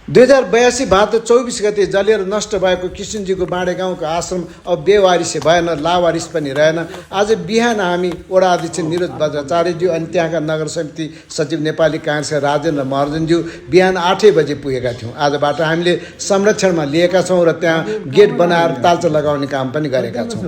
2082 भाद्र 24 गते जलेर नष्ट भएको किशुनजीको बाँडे गाउँको आश्रम अब बेवारिसे भएन, लावारिस पनि रहेन। आज बिहान हामी वडा अध्यक्ष निरोज बज्राचार्यज्यू अनि त्यहाँका नगर समिति सचिव नेपाली काङ्ग्रेसका राजेन्द्र महर्जनज्यू बिहान 8 बजे पुगेका थियौँ। आजबाट हामीले संरक्षणमा लिएका छौँ र त्यहाँ गेट बनाएर ताल्चा लगाउने काम पनि गरेका छौँ।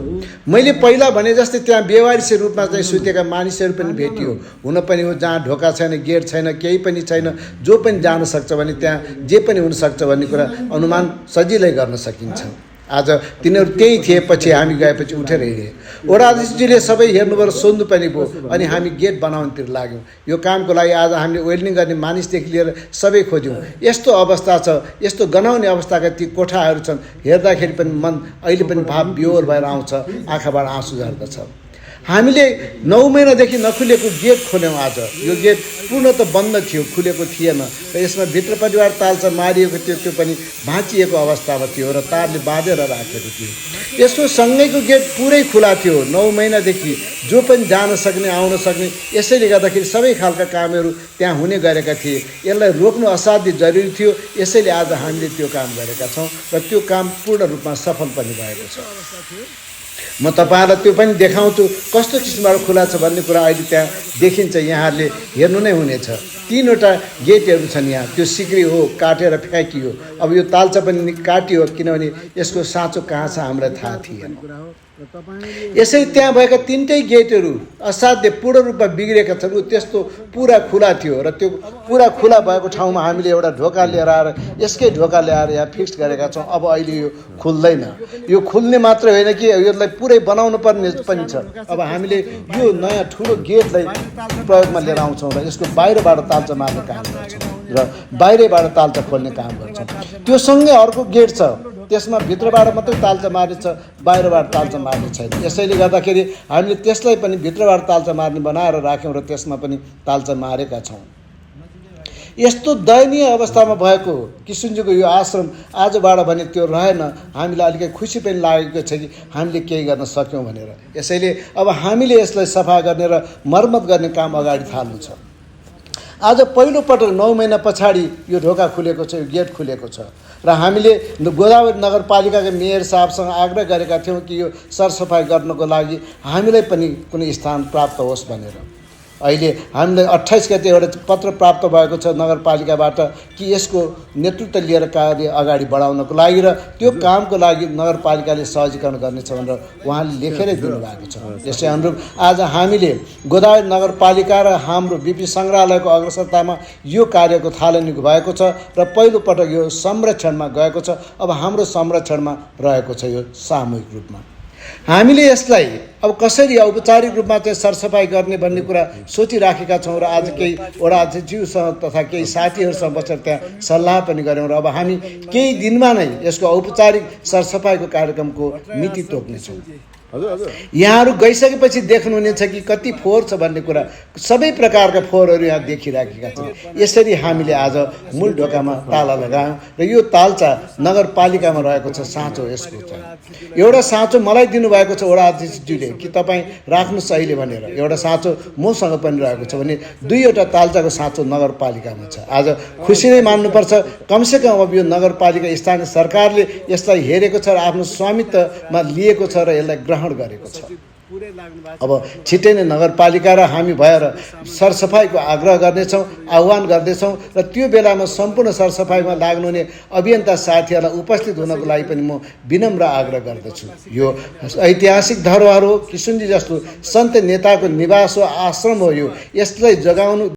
मैले पहिला भने जस्तै त्यहाँ बेवारिसे रूपमा चाहिँ सुतेका मानिसहरू पनि भेटियो। हुन पनि हो, जहाँ ढोका छैन, गेट छैन, केही पनि छैन, जो पनि जान सक्छ भने त्यहाँ जे पनि हुनसक्छ भन्ने कुरा अनुमान सजिलै गर्न सकिन्छ। आज तिनीहरू त्यही थिए, पछि हामी गएपछि उठेर हिँडे। वडा अध्यक्षजीले सबै हेर्नुभयो र सोध्नु पनि भयो अनि हामी गेट बनाउनेतिर लाग्यौँ। यो कामको लागि आज हामीले वेल्डिङ गर्ने मानिसदेखि लिएर सबै खोज्यौँ। यस्तो अवस्था छ, यस्तो गनाउने अवस्थाका ती कोठाहरू छन्, हेर्दाखेरि पनि मन अहिले पनि भाव बिहोर भएर आउँछ, आँखाबाट आँसु झर्दछ। हामीले 9 महिनादेखि नखुलेको गेट खोल्यौँ। आज यो गेट पूर्ण त बन्द थियो, खुलेको थिएन र यसमा भित्र परिवार ताल्चा मारिएको थियो, त्यो पनि भाँचिएको अवस्थामा थियो र तारले बाँधेर राखेको थियो। यसको सँगैको गेट पुरै खुला थियो 9 महिनादेखि, जो पनि जान सक्ने, आउन सक्ने। यसैले गर्दाखेरि सबै खालका कामहरू त्यहाँ हुने गरेका थिए। यसलाई रोक्नु असाध्य जरुरी थियो, यसैले आज हामीले त्यो काम गरेका छौँ र त्यो काम पूर्ण रूपमा सफल पनि भएको छ। म तपाईँहरूलाई त्यो पनि देखाउँछु कस्तो किसिमबाट खुला छ भन्ने कुरा अहिले त्यहाँ देखिन्छ, यहाँहरूले हेर्नु नै हुनेछ। 3वटा गेटहरू छन् यहाँ, त्यो सिक्री हो, काटेर फ्याँकियो। अब यो ताल्चा पनि काटियो, किनभने यसको साँचो कहाँ छ हामीलाई थाहा थिएन। यसै त्यहाँ भएका 3टै गेटहरू असाध्य पूर्ण रूपमा बिग्रेका छन्। त्यस्तो पुरा खुला थियो र त्यो पुरा खुला भएको ठाउँमा हामीले एउटा ढोका लिएर आएर यसकै ढोका ल्याएर यहाँ फिक्स गरेका छौँ। अब अहिले यो खुल्दैन। यो खुल्ने मात्र होइन कि यसलाई पुरै बनाउनु पर्ने पनि छ। अब हामीले यो नयाँ ठुलो गेटलाई प्रयोगमा लिएर आउँछौँ र यसको बाहिरबाट ताल्चा मार्ने काम गर्छौँ र बाहिरबाट ताल्चा खोल्ने काम गर्छौँ। त्यो सँगै अर्को गेट छ, त्यसमा भित्रबाट मात्रै ताल्चा मार्ने छ, बाहिरबाट ताल्चा मार्ने छैन। यसैले गर्दाखेरि हामीले त्यसलाई पनि भित्रबाट ताल्चा मार्ने बनाएर राख्यौँ र त्यसमा पनि ताल्चा मारेका छौँ। यस्तो दयनीय अवस्थामा भएको किशुनजीको यो आश्रम आजबाट भने त्यो रहेन। हामीलाई अलिकति खुसी पनि लागेको छ कि हामीले केही गर्न सक्यौँ भनेर। यसैले अब हामीले यसलाई सफा गर्ने र मर्मत गर्ने काम अगाडि थाल्नु छ। आज पहिलोपटक 9 महिना पछाडि यो ढोका खुलेको छ, यो गेट खुलेको छ र हामीले गोदावरी नगरपालिकाका मेयर साहबसँग आग्रह गरेका थियौँ कि यो सरसफाइ गर्नको लागि हामीलाई पनि कुनै स्थान प्राप्त होस् भनेर। अहिले हामीलाई 28 गते एउटा पत्र प्राप्त भएको छ नगरपालिकाबाट कि यसको नेतृत्व लिएर कार्य अगाडि बढाउनको लागि र त्यो कामको लागि नगरपालिकाले सहजीकरण गर्नेछ भनेर उहाँले लेखेरै दिनुभएको छ। यसै अनुरूप आज हामीले गोदावरी नगरपालिका र हाम्रो बिपी सङ्ग्रहालयको अग्रसरतामा यो कार्यको थालनी भएको छ र पहिलोपटक यो संरक्षणमा गएको छ। अब हाम्रो संरक्षणमा रहेको छ यो सामूहिक रूपमा। हामीले यसलाई अब कसरी औपचारिक रूपमा चाहिँ सरसफाइ गर्ने भन्ने कुरा सोचिराखेका छौँ र आज केही वडा अध्यक्षज्यूसँग तथा केही साथीहरूसँग बसेर त्यहाँ सल्लाह पनि गऱ्यौँ र अब हामी केही दिनमा नै यसको औपचारिक सरसफाइको कार्यक्रमको मिति तोक्नेछौँ। यहाँहरू गइसकेपछि देख्नुहुनेछ कि कति फोहोर छ भन्ने कुरा। सबै प्रकारका फोहोरहरू यहाँ देखिराखेका छन्। यसरी हामीले आज मूल ढोकामा ताला लगायौँ र यो ताल्चा नगरपालिकामा रहेको छ। साँचो यसको छ एउटा साँचो मलाई दिनुभएको छ वडा अध्यक्षज्यूले कि तपाईँ राख्नुहोस् अहिले भनेर। एउटा साँचो मसँग पनि रहेको छ भने 2वटा ताल्चाको साँचो नगरपालिकामा छ। आज खुसी नै मान्नुपर्छ, कमसेकम अब यो नगरपालिका स्थानीय सरकारले यसलाई हेरेको छ र आफ्नो स्वामित्वमा लिएको छ र यसलाई ग्रहण गरेको छ। अब छिट्टै नै नगरपालिका र हामी भएर सरसफाइको आग्रह गर्नेछौँ, आह्वान गर्दैछौँ र त्यो बेलामा सम्पूर्ण सरसफाइमा लाग्नुहुने अभियन्ता साथीहरूलाई उपस्थित हुनको लागि पनि म विनम्र आग्रह गर्दछु। यो ऐतिहासिक धरोहर हो, किशुनजी जस्तो सन्त नेताको निवास हो, आश्रम हो। यो यसलाई जगाउनु